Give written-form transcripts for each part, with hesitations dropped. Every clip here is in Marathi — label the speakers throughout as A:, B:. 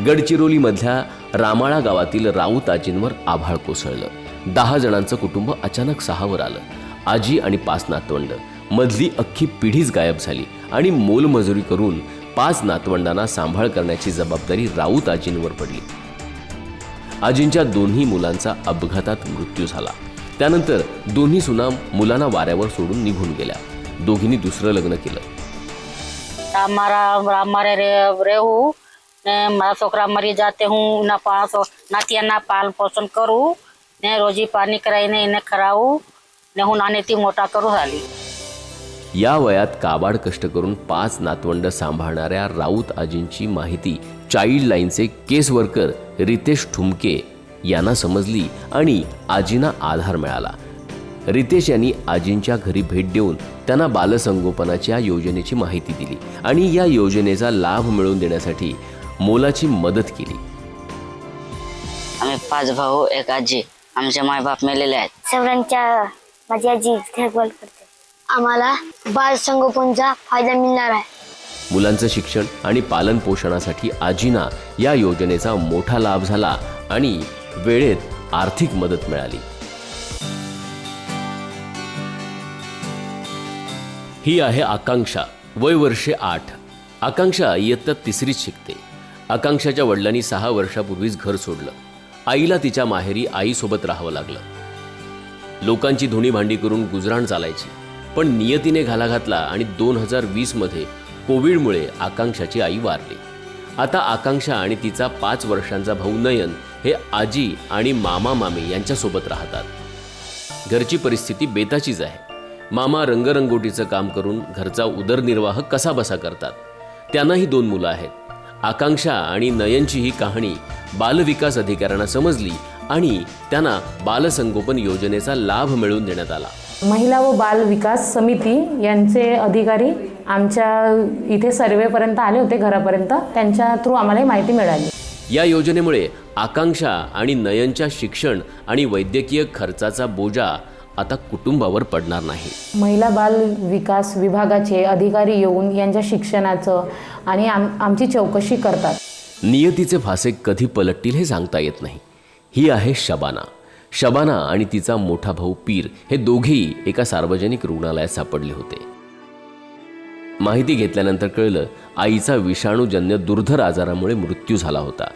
A: गडचिरोलीमधल्या रामाळा गावातील राऊत आजींवर आभाळ कोसळलं। 10 जणांचं कुटुंब अचानक सहावर आलं। आजी आणि 5 नातवंड, मधली अख्खी पिढीच गायब झाली आणि मोलमजुरी करून 5 नातवंडांना सांभाळ करण्याची जबाबदारी राऊत आजींवर पडली। आजींच्या दोन्ही मुलांचा अपघातात मृत्यू झाला। त्यानंतर दोन्ही सुना मुलांना वाऱ्यावर सोडून निघून गेल्या। दोघींनी दुसरं लग्न केलं।
B: हमारे रेहू ने मारा छोकरा मरी जाते हूँ ना पास नातियांना पालन पोषण करू ने रोजी पाणी करायने इने खरावू ने हूँ नाने ती मोठा करू झाली।
A: या वयात काबाड कष्ट करून 5 नातवंड सांभाळणाऱ्या राऊत आजींची माहिती चाइल्ड लाईनचे केस वर्कर रितेश ठुमके यांना समजली आणि आजींना आधार मिळाला। रितेश यांनी आजींच्या घरी भेट देऊन त्यांना बालसंगोपनाच्या योजनेची माहिती दिली आणि या योजनेचा लाभ मिळवून देण्यासाठी मोलाची मदत केली।
B: आम्ही 5 भाऊ, 1 आजी, आमचे मायबाप मेलेले आहेत।
C: सगळ्यांच्या माझी आजी देखभाल करते। आम्हाला बाल संगोपनचा फायदा मिळणार आहे।
A: मुलांचं शिक्षण आणि पालन पोषणासाठी आजींना या योजनेचा मोठा लाभ झाला आणि वेळेत आर्थिक मदत मिळाली। ही आहे आकांक्षा, वय वर्षे 8। आकांक्षा इयत्ता 3रीत शिकते। आकांक्षाच्या वडिलांनी 6 वर्षापूर्वीच घर सोडलं। आईला तिच्या माहेरी आईसोबत राहावं लागलं। लोकांची धुणी भांडी करून गुजराण चालायची, पण नियतीने घाला घातला आणि 2020 मध्ये कोविडमुळे आकांक्षाची आई वारली। आता आकांक्षा आणि तिचा 5 वर्षांचा भाऊ नयन हे आजी आणि मामा मामी यांच्यासोबत राहतात। घरची परिस्थिती बेताचीच आहे। मामा रंगरंगोटीचं काम करून घरचा उदरनिर्वाह कसा बसा करतात। त्यांनाही 2 मुलं आहेत। आकांक्षा आणि नयनची ही कहाणी बालविकास अधिकाऱ्यांना समजली आणि त्यांना बालसंगोपन योजनेचा लाभ मिळवून देण्यात आला।
D: महिला व बाल विकास समिती यांचे अधिकारी आमच्या इथे सर्वेपर्यंत आले होते, घरापर्यंत। त्यांच्या थ्रू आम्हाला माहिती मिळाली।
A: या योजनेमुळे आकांक्षा आणि नयनच्या शिक्षण आणि वैद्यकीय खर्चाचा बोजा आता कुटुंबावर पडणार नाही।
D: महिला बाल विकास विभागाचे अधिकारी येऊन यांच्या शिक्षणाचं आणि आमची चौकशी करतात।
A: नियतीचे फासे कधी पलटतील हे सांगता येत नाही। ही आहे शबाना। शबाना आणि तिचा मोठा भाऊ पीर हे दोघेही एका सार्वजनिक रुग्णालयात सापडले होते। माहिती घेतल्यानंतर कळलं आईचा विषाणूजन्य दुर्धर आजारामुळे मृत्यू झाला होता।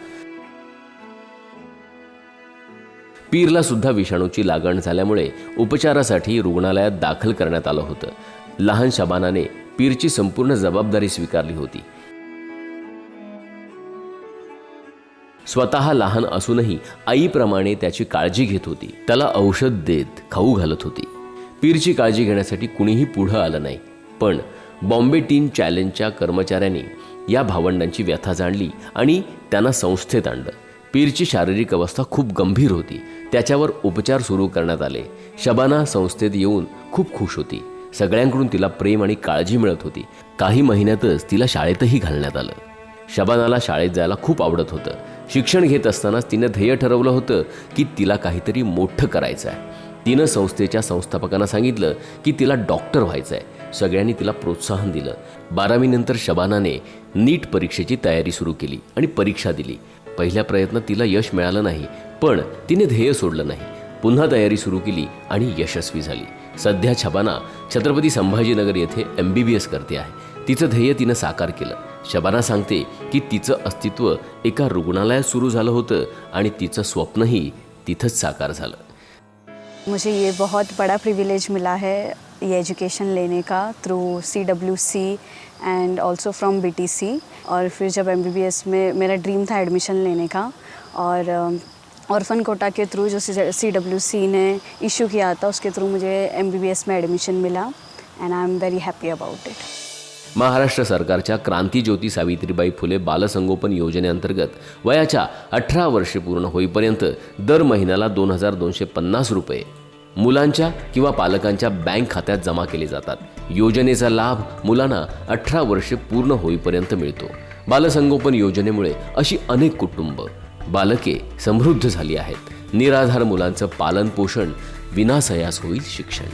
A: पीरला सुद्धा विषाणूची लागण झाल्यामुळे उपचारासाठी रुग्णालयात दाखल करण्यात आलं होतं। लहान शबानाने पीरची संपूर्ण जबाबदारी स्वीकारली होती। स्वतः लहान असूनही आईप्रमाणे त्याची काळजी घेत होती। त्याला औषध देत खाऊ घालत होती। पीरची काळजी घेण्यासाठी कुणीही पुढं आलं नाही, पण बॉम्बे टीन चॅलेंजच्या कर्मचाऱ्यांनी या भावंडांची व्यथा जाणली आणि त्यांना संस्थेत आणलं। पीरची शारीरिक अवस्था खूप गंभीर होती। त्याच्यावर उपचार सुरू करण्यात आले। शबाना संस्थेत येऊन खूप खुश होती। सगळ्यांकडून तिला प्रेम आणि काळजी मिळत होती। काही महिन्यातच तिला शाळेतही घालण्यात आलं। शबानाला शाळेत जायला खूप आवडत होतं। शिक्षण घेत असतानाच तिनं ध्येय ठरवलं होतं की तिला काहीतरी मोठं करायचं आहे। तिनं संस्थेच्या संस्थापकांना सांगितलं की तिला डॉक्टर व्हायचं आहे। सगळ्यांनी तिला प्रोत्साहन दिलं। 12वी नंतर शबानाने नीट परीक्षेची तयारी सुरू केली आणि परीक्षा दिली। पहिल्या प्रयत्नात तिला यश मिळालं नाही, पण तिने ध्येय सोडलं नाही। पुन्हा तयारी सुरू केली आणि यशस्वी झाली। सध्या शबाना छत्रपती संभाजीनगर येथे MBBS करते आहे। तिचं ध्येय तिनं साकार केलं। शबाना सांगते की तिचं अस्तित्व एका रुग्णालयात सुरू झालं होतं आणि तिचं स्वप्नही तिथंच साकार झालं।
E: मुझे ये बहुत बड़ा प्रिविलेज मिला है ये एजुकेशन लेने का through CWC end also from BTC। और फिर जब MBBS में मेरा ड्रीम था एडमिशन लेने का, और ऑर्फन कोटा के थ्रू जो CWC ने इशू किया था उसके थ्रू मुझे MBBS में एडमिशन मिला and I am very happy about it.
A: Maharashtra सरकारच्या क्रांतिज्योती सावित्रीबाई फुले बालसंगोपन योजनेअंतर्गत वयाच्या 18 वर्षे पूर्ण होईपर्यंत दर महिन्याला 2250 रुपये मुलांच्या किंवा पालकांच्या बँक खात्यात जमा केले जातात। योजनेचा लाभ मुलांना 18 वर्षे पूर्ण होईपर्यंत मिळतो। बालसंगोपन योजनेमुळे अशी अनेक कुटुंब बालके समृद्ध झाली आहेत। निराधार मुलांचं पालन पोषण, विनासयास होईल शिक्षण।